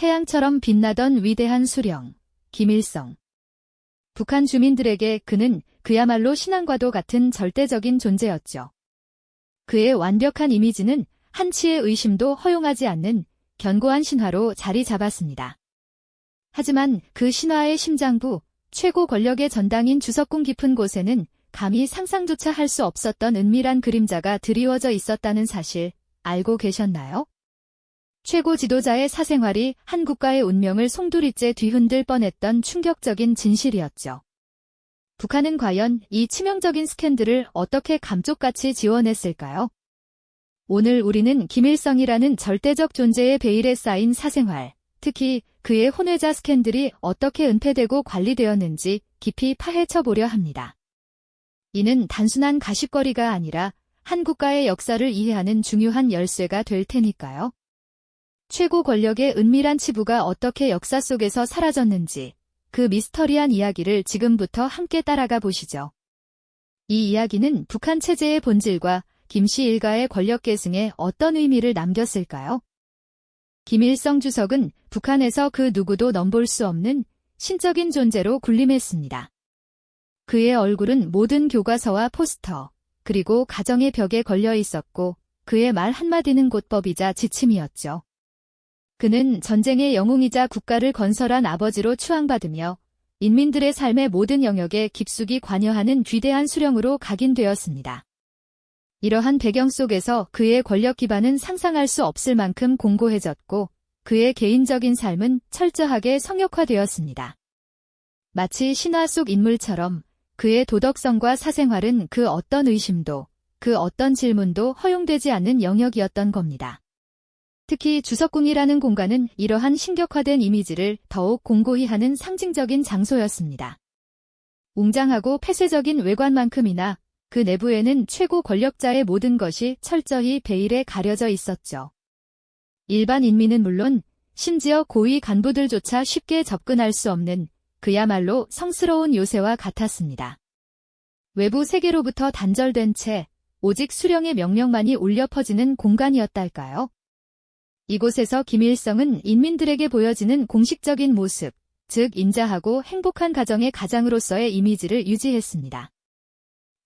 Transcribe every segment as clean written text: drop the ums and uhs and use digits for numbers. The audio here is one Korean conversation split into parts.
태양처럼 빛나던 위대한 수령, 김일성. 북한 주민들에게 그는 그야말로 신앙과도 같은 절대적인 존재였죠. 그의 완벽한 이미지는 한치의 의심도 허용하지 않는 견고한 신화로 자리 잡았습니다. 하지만 그 신화의 심장부, 최고 권력의 전당인 주석궁 깊은 곳에는 감히 상상조차 할 수 없었던 은밀한 그림자가 드리워져 있었다는 사실 알고 계셨나요? 최고 지도자의 사생활이 한 국가의 운명을 송두리째 뒤흔들 뻔했던 충격적인 진실이었죠. 북한은 과연 이 치명적인 스캔들을 어떻게 감쪽같이 지원했을까요? 오늘 우리는 김일성이라는 절대적 존재의 베일에 쌓인 사생활, 특히 그의 혼외자 스캔들이 어떻게 은폐되고 관리되었는지 깊이 파헤쳐 보려 합니다. 이는 단순한 가십거리가 아니라 한 국가의 역사를 이해하는 중요한 열쇠가 될 테니까요. 최고 권력의 은밀한 치부가 어떻게 역사 속에서 사라졌는지 그 미스터리한 이야기를 지금부터 함께 따라가 보시죠. 이 이야기는 북한 체제의 본질과 김씨 일가의 권력 계승에 어떤 의미를 남겼을까요? 김일성 주석은 북한에서 그 누구도 넘볼 수 없는 신적인 존재로 군림했습니다. 그의 얼굴은 모든 교과서와 포스터, 그리고 가정의 벽에 걸려 있었고 그의 말 한마디는 곧법이자 지침이었죠. 그는 전쟁의 영웅이자 국가를 건설한 아버지로 추앙받으며 인민들의 삶의 모든 영역에 깊숙이 관여하는 위대한 수령으로 각인되었습니다. 이러한 배경 속에서 그의 권력 기반은 상상할 수 없을 만큼 공고해졌고 그의 개인적인 삶은 철저하게 성역화되었습니다. 마치 신화 속 인물처럼 그의 도덕성과 사생활은 그 어떤 의심도, 그 어떤 질문도 허용되지 않는 영역이었던 겁니다. 특히 주석궁이라는 공간은 이러한 신격화된 이미지를 더욱 공고히 하는 상징적인 장소였습니다. 웅장하고 폐쇄적인 외관만큼이나 그 내부에는 최고 권력자의 모든 것이 철저히 베일에 가려져 있었죠. 일반 인민은 물론 심지어 고위 간부들조차 쉽게 접근할 수 없는 그야말로 성스러운 요새와 같았습니다. 외부 세계로부터 단절된 채 오직 수령의 명령만이 울려 퍼지는 공간이었달까요? 이곳에서 김일성은 인민들에게 보여지는 공식적인 모습, 즉 인자하고 행복한 가정의 가장으로서의 이미지를 유지했습니다.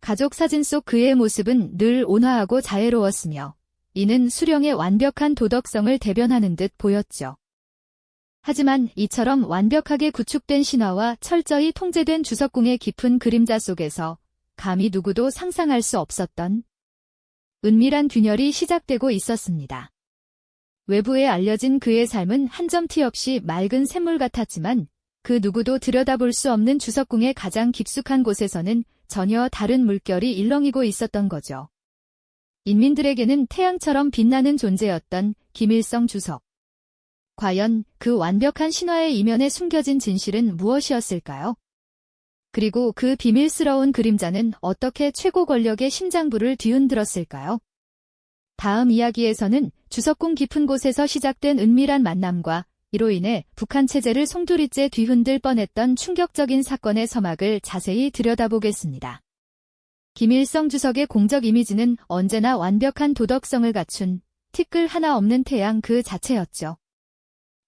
가족 사진 속 그의 모습은 늘 온화하고 자애로웠으며 이는 수령의 완벽한 도덕성을 대변하는 듯 보였죠. 하지만 이처럼 완벽하게 구축된 신화와 철저히 통제된 주석궁의 깊은 그림자 속에서 감히 누구도 상상할 수 없었던 은밀한 균열이 시작되고 있었습니다. 외부에 알려진 그의 삶은 한 점 티 없이 맑은 샘물 같았지만 그 누구도 들여다볼 수 없는 주석궁의 가장 깊숙한 곳에서는 전혀 다른 물결이 일렁이고 있었던 거죠. 인민들에게는 태양처럼 빛나는 존재였던 김일성 주석. 과연 그 완벽한 신화의 이면에 숨겨진 진실은 무엇이었을까요? 그리고 그 비밀스러운 그림자는 어떻게 최고 권력의 심장부를 뒤흔들었을까요? 다음 이야기에서는 주석궁 깊은 곳에서 시작된 은밀한 만남과 이로 인해 북한 체제를 송두리째 뒤흔들 뻔했던 충격적인 사건의 서막을 자세히 들여다보겠습니다. 김일성 주석의 공적 이미지는 언제나 완벽한 도덕성을 갖춘 티끌 하나 없는 태양 그 자체였죠.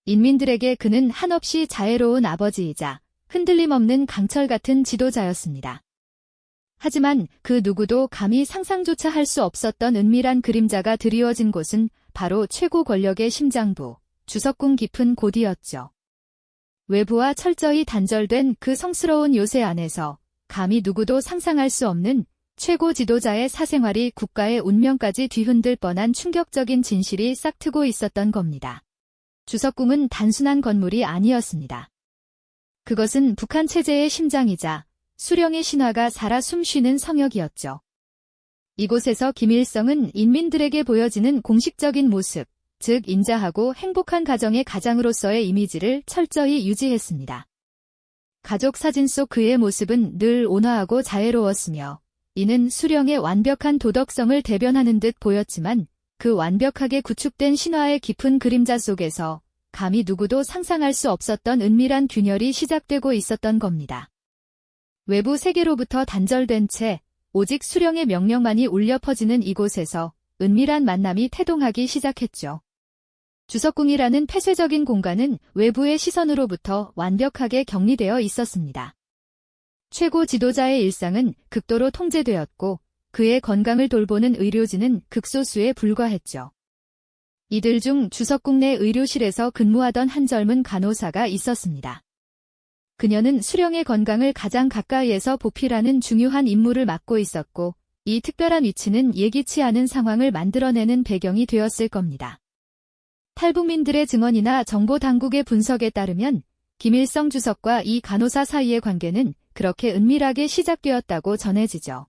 인민들에게 그는 한없이 자애로운 아버지이자 흔들림 없는 강철 같은 지도자였습니다. 하지만 그 누구도 감히 상상조차 할 수 없었던 은밀한 그림자가 드리워진 곳은 바로 최고 권력의 심장부, 주석궁 깊은 곳이었죠. 외부와 철저히 단절된 그 성스러운 요새 안에서 감히 누구도 상상할 수 없는 최고 지도자의 사생활이 국가의 운명까지 뒤흔들 뻔한 충격적인 진실이 싹트고 있었던 겁니다. 주석궁은 단순한 건물이 아니었습니다. 그것은 북한 체제의 심장이자 수령의 신화가 살아 숨쉬는 성역이었죠. 이곳에서 김일성은 인민들에게 보여지는 공식적인 모습, 즉 인자하고 행복한 가정의 가장으로서의 이미지를 철저히 유지했습니다. 가족 사진 속 그의 모습은 늘 온화하고 자애로웠으며 이는 수령의 완벽한 도덕성을 대변하는 듯 보였지만 그 완벽하게 구축된 신화의 깊은 그림자 속에서 감히 누구도 상상할 수 없었던 은밀한 균열이 시작되고 있었던 겁니다. 외부 세계로부터 단절된 채 오직 수령의 명령만이 울려 퍼지는 이곳에서 은밀한 만남이 태동하기 시작했죠. 주석궁이라는 폐쇄적인 공간은 외부의 시선으로부터 완벽하게 격리되어 있었습니다. 최고 지도자의 일상은 극도로 통제되었고 그의 건강을 돌보는 의료진은 극소수에 불과했죠. 이들 중 주석궁 내 의료실에서 근무하던 한 젊은 간호사가 있었습니다. 그녀는 수령의 건강을 가장 가까이에서 보필하는 중요한 임무를 맡고 있었고 이 특별한 위치는 예기치 않은 상황을 만들어내는 배경이 되었을 겁니다. 탈북민들의 증언이나 정보당국의 분석에 따르면 김일성 주석과 이 간호사 사이의 관계는 그렇게 은밀하게 시작되었다고 전해지죠.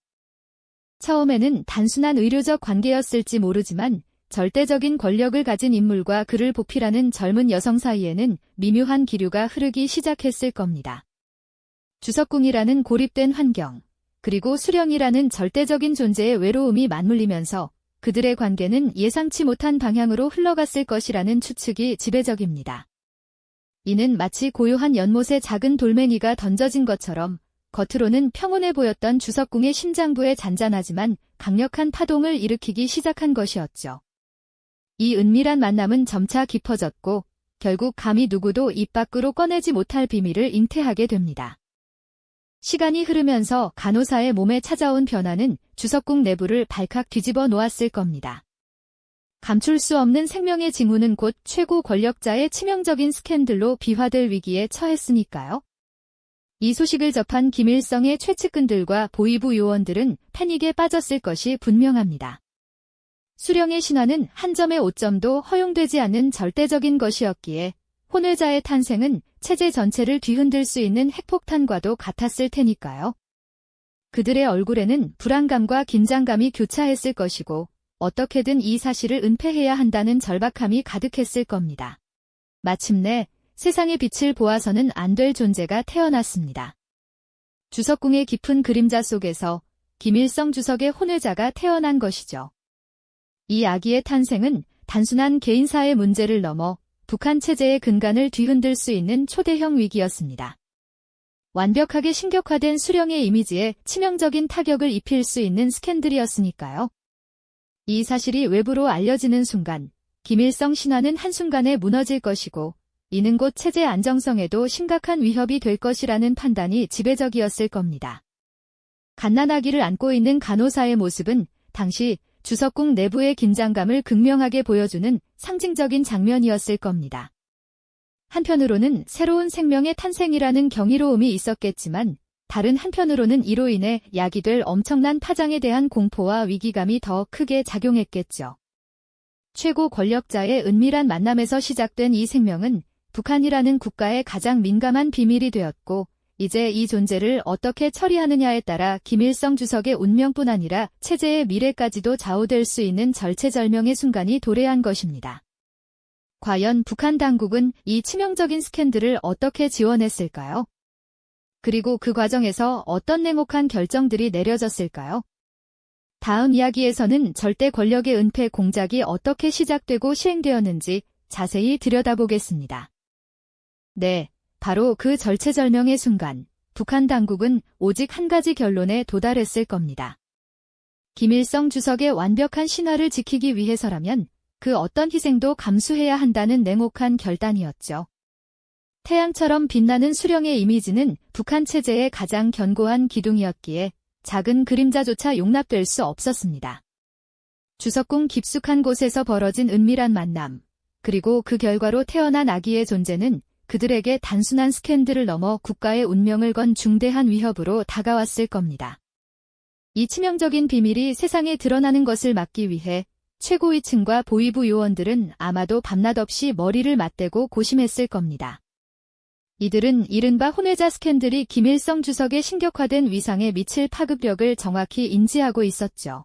처음에는 단순한 의료적 관계였을지 모르지만 절대적인 권력을 가진 인물과 그를 보필하는 젊은 여성 사이에는 미묘한 기류가 흐르기 시작했을 겁니다. 주석궁이라는 고립된 환경, 그리고 수령이라는 절대적인 존재의 외로움이 맞물리면서 그들의 관계는 예상치 못한 방향으로 흘러갔을 것이라는 추측이 지배적입니다. 이는 마치 고요한 연못에 작은 돌멩이가 던져진 것처럼 겉으로는 평온해 보였던 주석궁의 심장부에 잔잔하지만 강력한 파동을 일으키기 시작한 것이었죠. 이 은밀한 만남은 점차 깊어졌고 결국 감히 누구도 입 밖으로 꺼내지 못할 비밀을 잉태하게 됩니다. 시간이 흐르면서 간호사의 몸에 찾아온 변화는 주석궁 내부를 발칵 뒤집어 놓았을 겁니다. 감출 수 없는 생명의 징후는 곧 최고 권력자의 치명적인 스캔들로 비화될 위기에 처했으니까요. 이 소식을 접한 김일성의 최측근들과 보위부 요원들은 패닉에 빠졌을 것이 분명합니다. 수령의 신화는 한 점의 오점도 허용되지 않는 절대적인 것이었기에 혼외자의 탄생은 체제 전체를 뒤흔들 수 있는 핵폭탄과도 같았을 테니까요. 그들의 얼굴에는 불안감과 긴장감이 교차했을 것이고 어떻게든 이 사실을 은폐해야 한다는 절박함이 가득했을 겁니다. 마침내 세상의 빛을 보아서는 안 될 존재가 태어났습니다. 주석궁의 깊은 그림자 속에서 김일성 주석의 혼외자가 태어난 것이죠. 이 아기의 탄생은 단순한 개인사의 문제를 넘어 북한 체제의 근간을 뒤흔들 수 있는 초대형 위기였습니다. 완벽하게 신격화된 수령의 이미지에 치명적인 타격을 입힐 수 있는 스캔들이었으니까요. 이 사실이 외부로 알려지는 순간 김일성 신화는 한순간에 무너질 것이고 이는 곧 체제 안정성에도 심각한 위협이 될 것이라는 판단이 지배적이었을 겁니다. 갓난아기를 안고 있는 간호사의 모습은 당시 주석궁 내부의 긴장감을 극명하게 보여주는 상징적인 장면이었을 겁니다. 한편으로는 새로운 생명의 탄생이라는 경이로움이 있었겠지만 다른 한편으로는 이로 인해 야기될 엄청난 파장에 대한 공포와 위기감이 더 크게 작용했겠죠. 최고 권력자의 은밀한 만남에서 시작된 이 생명은 북한이라는 국가의 가장 민감한 비밀이 되었고 이제 이 존재를 어떻게 처리하느냐에 따라 김일성 주석의 운명뿐 아니라 체제의 미래까지도 좌우될 수 있는 절체절명의 순간이 도래한 것입니다. 과연 북한 당국은 이 치명적인 스캔들을 어떻게 지원했을까요? 그리고 그 과정에서 어떤 냉혹한 결정들이 내려졌을까요? 다음 이야기에서는 절대 권력의 은폐 공작이 어떻게 시작되고 시행되었는지 자세히 들여다보겠습니다. 네, 바로 그 절체절명의 순간, 북한 당국은 오직 한 가지 결론에 도달했을 겁니다. 김일성 주석의 완벽한 신화를 지키기 위해서라면 그 어떤 희생도 감수해야 한다는 냉혹한 결단이었죠. 태양처럼 빛나는 수령의 이미지는 북한 체제의 가장 견고한 기둥이었기에 작은 그림자조차 용납될 수 없었습니다. 주석궁 깊숙한 곳에서 벌어진 은밀한 만남, 그리고 그 결과로 태어난 아기의 존재는 그들에게 단순한 스캔들을 넘어 국가의 운명을 건 중대한 위협으로 다가왔을 겁니다. 이 치명적인 비밀이 세상에 드러나는 것을 막기 위해 최고위층과 보위부 요원들은 아마도 밤낮 없이 머리를 맞대고 고심했을 겁니다. 이들은 이른바 혼외자 스캔들이 김일성 주석의 신격화된 위상에 미칠 파급력을 정확히 인지하고 있었죠.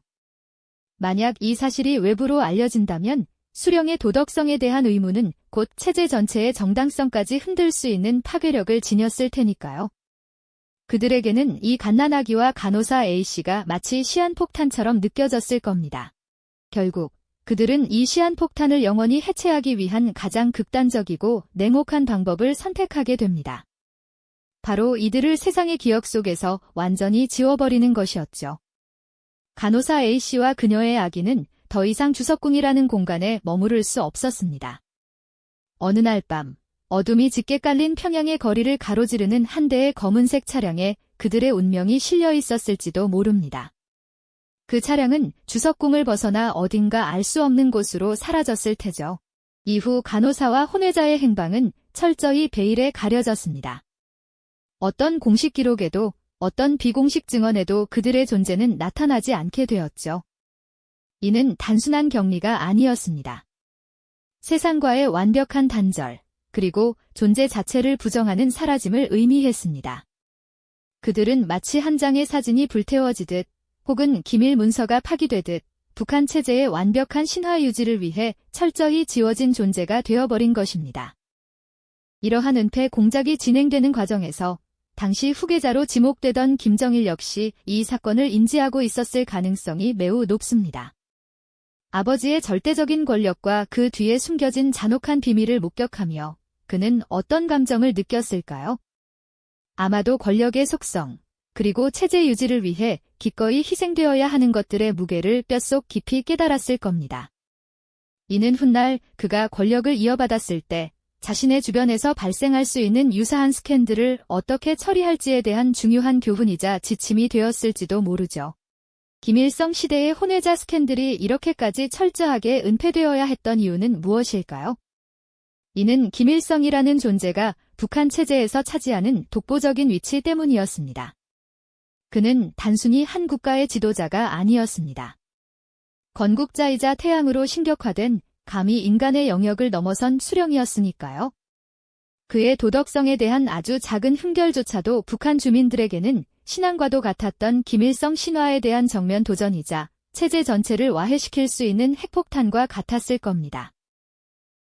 만약 이 사실이 외부로 알려진다면 수령의 도덕성에 대한 의문은 곧 체제 전체의 정당성까지 흔들 수 있는 파괴력을 지녔을 테니까요. 그들에게는 이 갓난아기와 간호사 A씨가 마치 시한폭탄처럼 느껴졌을 겁니다. 결국 그들은 이 시한폭탄을 영원히 해체하기 위한 가장 극단적이고 냉혹한 방법을 선택하게 됩니다. 바로 이들을 세상의 기억 속에서 완전히 지워버리는 것이었죠. 간호사 A씨와 그녀의 아기는 더 이상 주석궁이라는 공간에 머무를 수 없었습니다. 어느 날 밤, 어둠이 짙게 깔린 평양의 거리를 가로지르는 한 대의 검은색 차량에 그들의 운명이 실려 있었을지도 모릅니다. 그 차량은 주석궁을 벗어나 어딘가 알 수 없는 곳으로 사라졌을 테죠. 이후 간호사와 혼외자의 행방은 철저히 베일에 가려졌습니다. 어떤 공식 기록에도 어떤 비공식 증언에도 그들의 존재는 나타나지 않게 되었죠. 이는 단순한 격리가 아니었습니다. 세상과의 완벽한 단절, 그리고 존재 자체를 부정하는 사라짐을 의미했습니다. 그들은 마치 한 장의 사진이 불태워지듯 혹은 기밀 문서가 파기되듯 북한 체제의 완벽한 신화 유지를 위해 철저히 지워진 존재가 되어버린 것입니다. 이러한 은폐 공작이 진행되는 과정에서 당시 후계자로 지목되던 김정일 역시 이 사건을 인지하고 있었을 가능성이 매우 높습니다. 아버지의 절대적인 권력과 그 뒤에 숨겨진 잔혹한 비밀을 목격하며 그는 어떤 감정을 느꼈을까요? 아마도 권력의 속성, 그리고 체제 유지를 위해 기꺼이 희생되어야 하는 것들의 무게를 뼛속 깊이 깨달았을 겁니다. 이는 훗날 그가 권력을 이어받았을 때 자신의 주변에서 발생할 수 있는 유사한 스캔들을 어떻게 처리할지에 대한 중요한 교훈이자 지침이 되었을지도 모르죠. 김일성 시대의 혼외자 스캔들이 이렇게까지 철저하게 은폐되어야 했던 이유는 무엇일까요? 이는 김일성이라는 존재가 북한 체제에서 차지하는 독보적인 위치 때문이었습니다. 그는 단순히 한 국가의 지도자가 아니었습니다. 건국자이자 태양으로 신격화된 감히 인간의 영역을 넘어선 수령이었으니까요. 그의 도덕성에 대한 아주 작은 흠결조차도 북한 주민들에게는 신앙과도 같았던 김일성 신화에 대한 정면 도전이자 체제 전체를 와해시킬 수 있는 핵폭탄과 같았을 겁니다.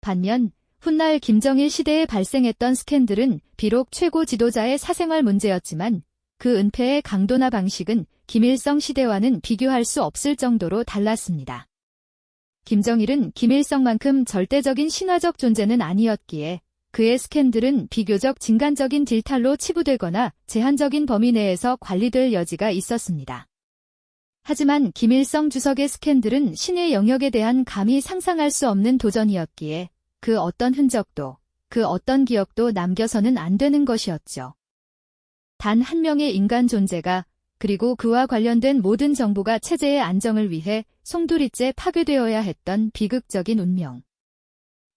반면 훗날 김정일 시대에 발생했던 스캔들은 비록 최고 지도자의 사생활 문제였지만 그 은폐의 강도나 방식은 김일성 시대와는 비교할 수 없을 정도로 달랐습니다. 김정일은 김일성만큼 절대적인 신화적 존재는 아니었기에 그의 스캔들은 비교적 진간적인 딜탈로 치부되거나 제한적인 범위 내에서 관리될 여지가 있었습니다. 하지만 김일성 주석의 스캔들은 신의 영역에 대한 감히 상상할 수 없는 도전이었기에 그 어떤 흔적도, 그 어떤 기억도 남겨서는 안 되는 것이었죠. 단 한 명의 인간 존재가 그리고 그와 관련된 모든 정보가 체제의 안정을 위해 송두리째 파괴되어야 했던 비극적인 운명.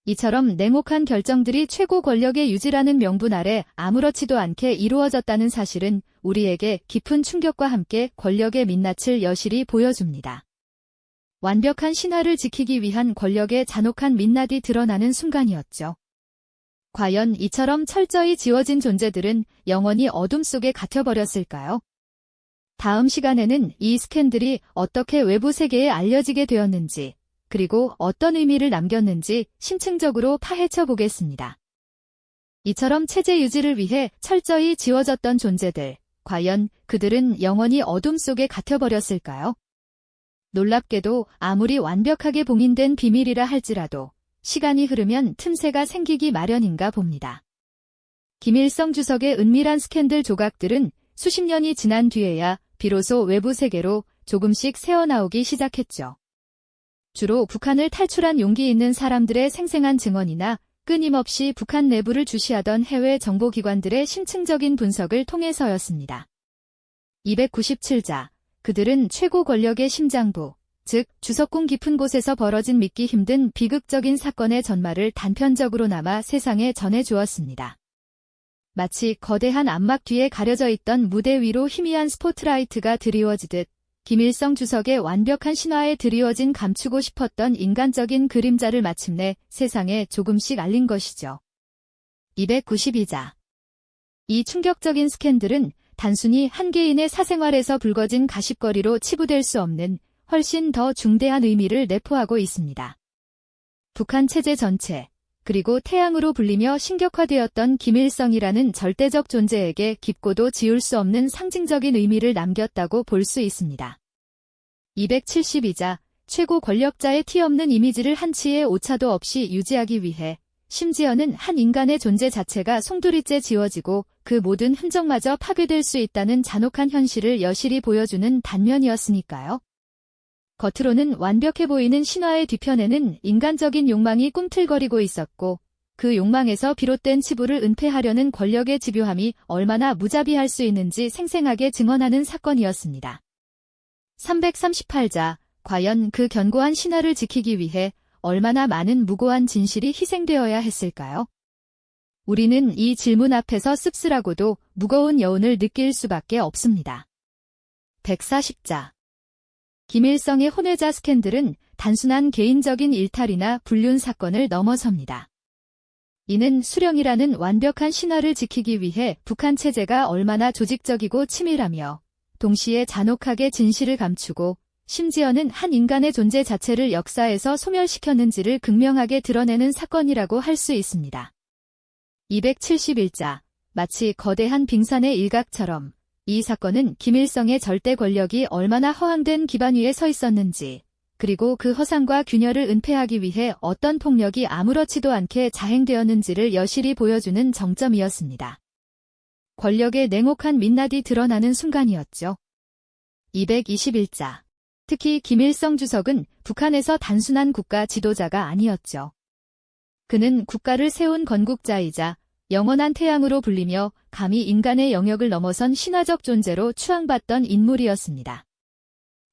이처럼 냉혹한 결정들이 최고 권력의 유지라는 명분 아래 아무렇지도 않게 이루어졌다는 사실은 우리에게 깊은 충격과 함께 권력의 민낯을 여실히 보여줍니다. 완벽한 신화를 지키기 위한 권력의 잔혹한 민낯이 드러나는 순간이었죠. 과연 이처럼 철저히 지워진 존재들은 영원히 어둠 속에 갇혀버렸을까요? 다음 시간에는 이 스캔들이 어떻게 외부 세계에 알려지게 되었는지, 그리고 어떤 의미를 남겼는지 심층적으로 파헤쳐 보겠습니다. 이처럼 체제 유지를 위해 철저히 지워졌던 존재들, 과연 그들은 영원히 어둠 속에 갇혀버렸을까요? 놀랍게도 아무리 완벽하게 봉인된 비밀이라 할지라도 시간이 흐르면 틈새가 생기기 마련인가 봅니다. 김일성 주석의 은밀한 스캔들 조각들은 수십 년이 지난 뒤에야 비로소 외부 세계로 조금씩 새어나오기 시작했죠. 주로 북한을 탈출한 용기 있는 사람들의 생생한 증언이나 끊임없이 북한 내부를 주시하던 해외 정보기관들의 심층적인 분석을 통해서였습니다. 297자, 그들은 최고 권력의 심장부, 즉 주석궁 깊은 곳에서 벌어진 믿기 힘든 비극적인 사건의 전말을 단편적으로 남아 세상에 전해주었습니다. 마치 거대한 암막 뒤에 가려져 있던 무대 위로 희미한 스포트라이트가 드리워지듯 김일성 주석의 완벽한 신화에 드리워진 감추고 싶었던 인간적인 그림자를 마침내 세상에 조금씩 알린 것이죠. 292자. 이 충격적인 스캔들은 단순히 한 개인의 사생활에서 불거진 가십거리로 치부될 수 없는 훨씬 더 중대한 의미를 내포하고 있습니다. 북한 체제 전체, 그리고 태양으로 불리며 신격화되었던 김일성이라는 절대적 존재에게 깊고도 지울 수 없는 상징적인 의미를 남겼다고 볼 수 있습니다. 272자, 최고 권력자의 티없는 이미지를 한치의 오차도 없이 유지하기 위해 심지어는 한 인간의 존재 자체가 송두리째 지워지고 그 모든 흔적마저 파괴될 수 있다는 잔혹한 현실을 여실히 보여주는 단면이었으니까요. 겉으로는 완벽해 보이는 신화의 뒤편에는 인간적인 욕망이 꿈틀거리고 있었고 그 욕망에서 비롯된 치부를 은폐하려는 권력의 집요함이 얼마나 무자비할 수 있는지 생생하게 증언하는 사건이었습니다. 338자, 과연 그 견고한 신화를 지키기 위해 얼마나 많은 무고한 진실이 희생되어야 했을까요? 우리는 이 질문 앞에서 씁쓸하고도 무거운 여운을 느낄 수밖에 없습니다. 140자. 김일성의 혼외자 스캔들은 단순한 개인적인 일탈이나 불륜 사건을 넘어섭니다. 이는 수령이라는 완벽한 신화를 지키기 위해 북한 체제가 얼마나 조직적이고 치밀하며 동시에 잔혹하게 진실을 감추고 심지어는 한 인간의 존재 자체를 역사에서 소멸시켰는지를 극명하게 드러내는 사건이라고 할 수 있습니다. 271자. 마치 거대한 빙산의 일각처럼 이 사건은 김일성의 절대 권력이 얼마나 허황된 기반 위에 서 있었는지, 그리고 그 허상과 균열을 은폐하기 위해 어떤 폭력이 아무렇지도 않게 자행되었는지를 여실히 보여주는 정점이었습니다. 권력의 냉혹한 민낯이 드러나는 순간이었죠. 221자. 특히 김일성 주석은 북한에서 단순한 국가 지도자가 아니었죠. 그는 국가를 세운 건국자이자 영원한 태양으로 불리며 감히 인간의 영역을 넘어선 신화적 존재로 추앙받던 인물이었습니다.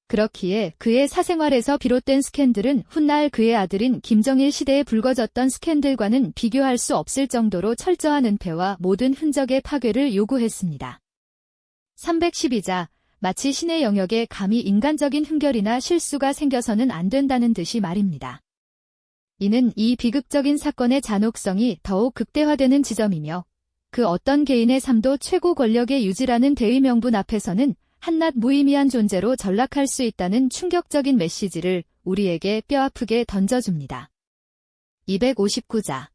그렇기에 그의 사생활에서 비롯된 스캔들은 훗날 그의 아들인 김정일 시대에 불거졌던 스캔들과는 비교할 수 없을 정도로 철저한 은폐와 모든 흔적의 파괴를 요구했습니다. 312자. 마치 신의 영역에 감히 인간적인 흠결이나 실수가 생겨서는 안 된다는 듯이 말입니다. 이는 이 비극적인 사건의 잔혹성이 더욱 극대화되는 지점이며 그 어떤 개인의 삶도 최고 권력의 유지라는 대의 명분 앞에서는 한낱 무의미한 존재로 전락할 수 있다는 충격적인 메시지를 우리에게 뼈아프게 던져줍니다. 259자.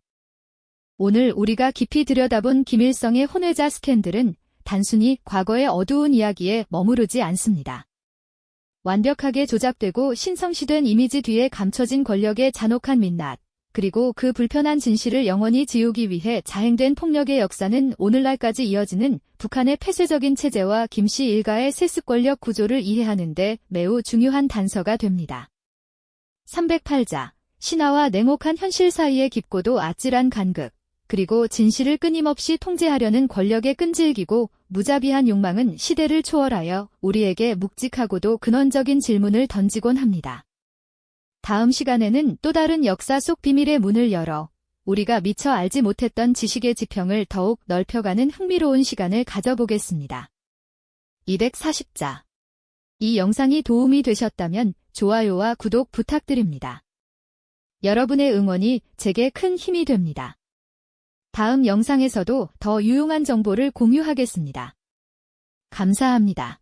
오늘 우리가 깊이 들여다본 김일성의 혼외자 스캔들은 단순히 과거의 어두운 이야기에 머무르지 않습니다. 완벽하게 조작되고 신성시된 이미지 뒤에 감춰진 권력의 잔혹한 민낯, 그리고 그 불편한 진실을 영원히 지우기 위해 자행된 폭력의 역사는 오늘날까지 이어지는 북한의 폐쇄적인 체제와 김씨 일가의 세습 권력 구조를 이해하는 데 매우 중요한 단서가 됩니다. 308자. 신화와 냉혹한 현실 사이의 깊고도 아찔한 간극, 그리고 진실을 끊임없이 통제하려는 권력의 끈질기고 무자비한 욕망은 시대를 초월하여 우리에게 묵직하고도 근원적인 질문을 던지곤 합니다. 다음 시간에는 또 다른 역사 속 비밀의 문을 열어 우리가 미처 알지 못했던 지식의 지평을 더욱 넓혀가는 흥미로운 시간을 가져보겠습니다. 240자. 이 영상이 도움이 되셨다면 좋아요와 구독 부탁드립니다. 여러분의 응원이 제게 큰 힘이 됩니다. 다음 영상에서도 더 유용한 정보를 공유하겠습니다. 감사합니다.